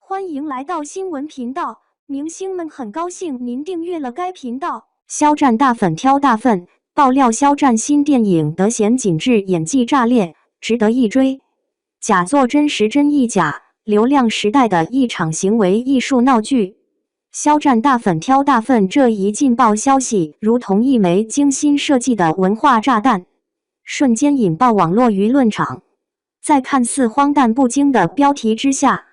欢迎来到新闻频道，明星们很高兴您订阅了该频道。肖战大粉挑大粪，爆料肖战新电影得闲紧致，演技炸裂，值得一追。假作真时真亦假，流量时代的一场行为艺术闹剧。肖战大粉挑大粪这一劲爆消息，如同一枚精心设计的文化炸弹，瞬间引爆网络舆论场。在看似荒诞不经的标题之下，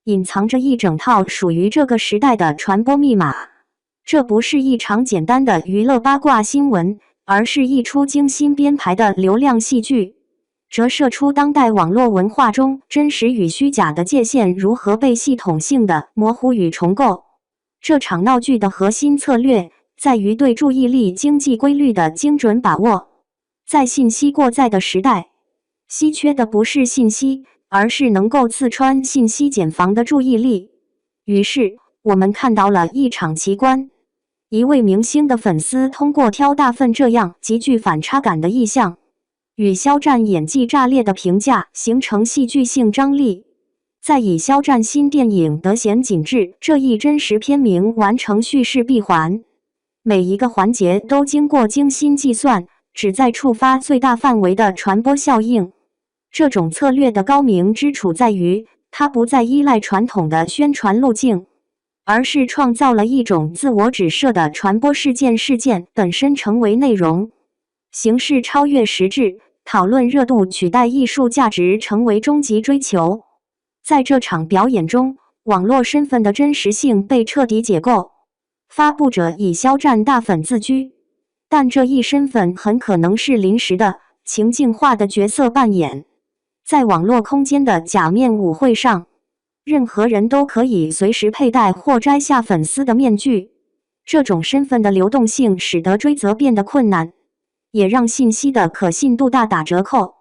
隐藏着一整套属于这个时代的传播密码。这不是一场简单的娱乐八卦新闻，而是一出精心编排的流量戏剧，折射出当代网络文化中真实与虚假的界限如何被系统性的模糊与重构。这场闹剧的核心策略在于对注意力经济规律的精准把握。在信息过载的时代，稀缺的不是信息，而是能够刺穿信息茧房的注意力。于是，我们看到了一场奇观：一位明星的粉丝通过挑大粪这样极具反差感的意象，与肖战演技炸裂的评价形成戏剧性张力，再以肖战新电影得闲紧致这一真实片名完成叙事闭环。每一个环节都经过精心计算，旨在触发最大范围的传播效应。这种策略的高明之处在于，它不再依赖传统的宣传路径，而是创造了一种自我指涉的传播事件本身成为内容，形式超越实质，讨论热度取代艺术价值成为终极追求。在这场表演中，网络身份的真实性被彻底解构。发布者以肖战大粉自居，但这一身份很可能是临时的、情境化的角色扮演。在网络空间的假面舞会上，任何人都可以随时佩戴或摘下粉丝的面具。这种身份的流动性使得追责变得困难，也让信息的可信度大打折扣。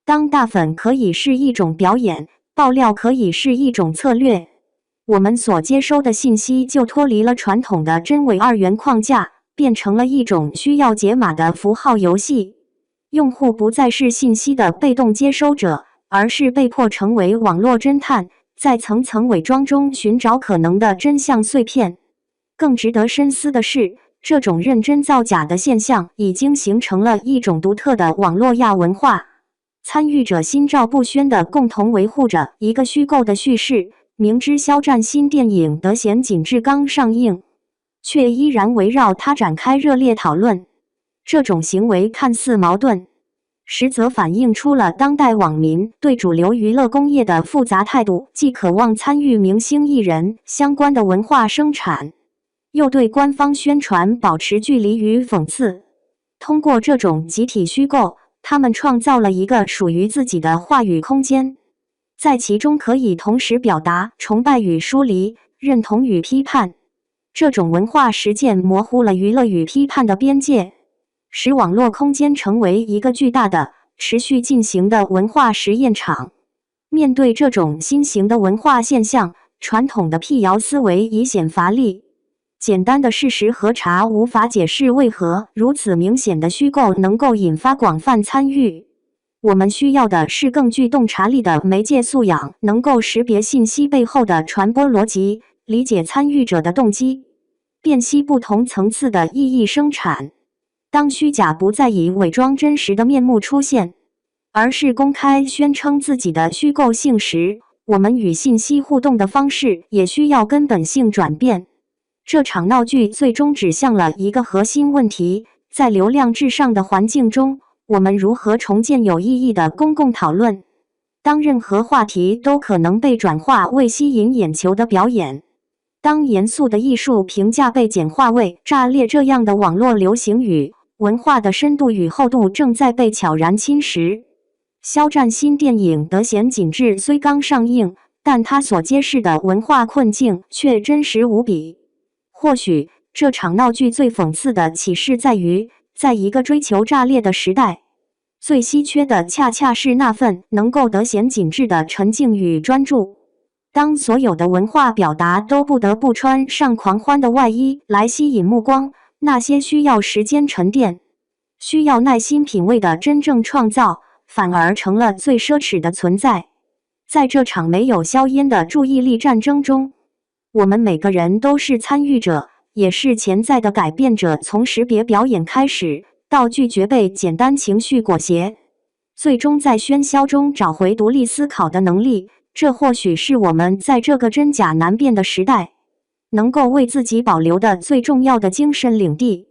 当大粉可以是一种表演，爆料可以是一种策略，我们所接收的信息就脱离了传统的真伪二元框架，变成了一种需要解码的符号游戏。用户不再是信息的被动接收者，而是被迫成为网络侦探，在层层伪装中寻找可能的真相碎片。更值得深思的是，这种认真造假的现象已经形成了一种独特的网络亚文化。参与者心照不宣地共同维护着一个虚构的叙事，明知肖战新电影得闲紧致刚上映，却依然围绕它展开热烈讨论。这种行为看似矛盾，实则反映出了当代网民对主流娱乐工业的复杂态度，既渴望参与明星艺人相关的文化生产，又对官方宣传保持距离与讽刺。通过这种集体虚构，他们创造了一个属于自己的话语空间，在其中可以同时表达崇拜与疏离、认同与批判。这种文化实践模糊了娱乐与批判的边界，使网络空间成为一个巨大的、持续进行的文化实验场。面对这种新型的文化现象，传统的辟谣思维已显乏力。简单的事实核查无法解释为何如此明显的虚构能够引发广泛参与。我们需要的是更具洞察力的媒介素养，能够识别信息背后的传播逻辑，理解参与者的动机，辨析不同层次的意义生产。当虚假不再以伪装真实的面目出现，而是公开宣称自己的虚构性时，我们与信息互动的方式也需要根本性转变。这场闹剧最终指向了一个核心问题：在流量至上的环境中，我们如何重建有意义的公共讨论？当任何话题都可能被转化为吸引眼球的表演，当严肃的艺术评价被简化为炸裂这样的网络流行语，文化的深度与厚度正在被悄然侵蚀。肖战新电影得闲紧致虽刚上映，但它所揭示的文化困境却真实无比。或许这场闹剧最讽刺的启示在于，在一个追求炸裂的时代，最稀缺的恰恰是那份能够得闲紧致的沉静与专注。当所有的文化表达都不得不穿上狂欢的外衣来吸引目光，那些需要时间沉淀、需要耐心品味的真正创造，反而成了最奢侈的存在。在这场没有硝烟的注意力战争中，我们每个人都是参与者，也是潜在的改变者。从识别表演开始，到拒绝被简单情绪裹挟，最终在喧嚣中找回独立思考的能力，这或许是我们在这个真假难辨的时代，能够为自己保留的最重要的精神领地。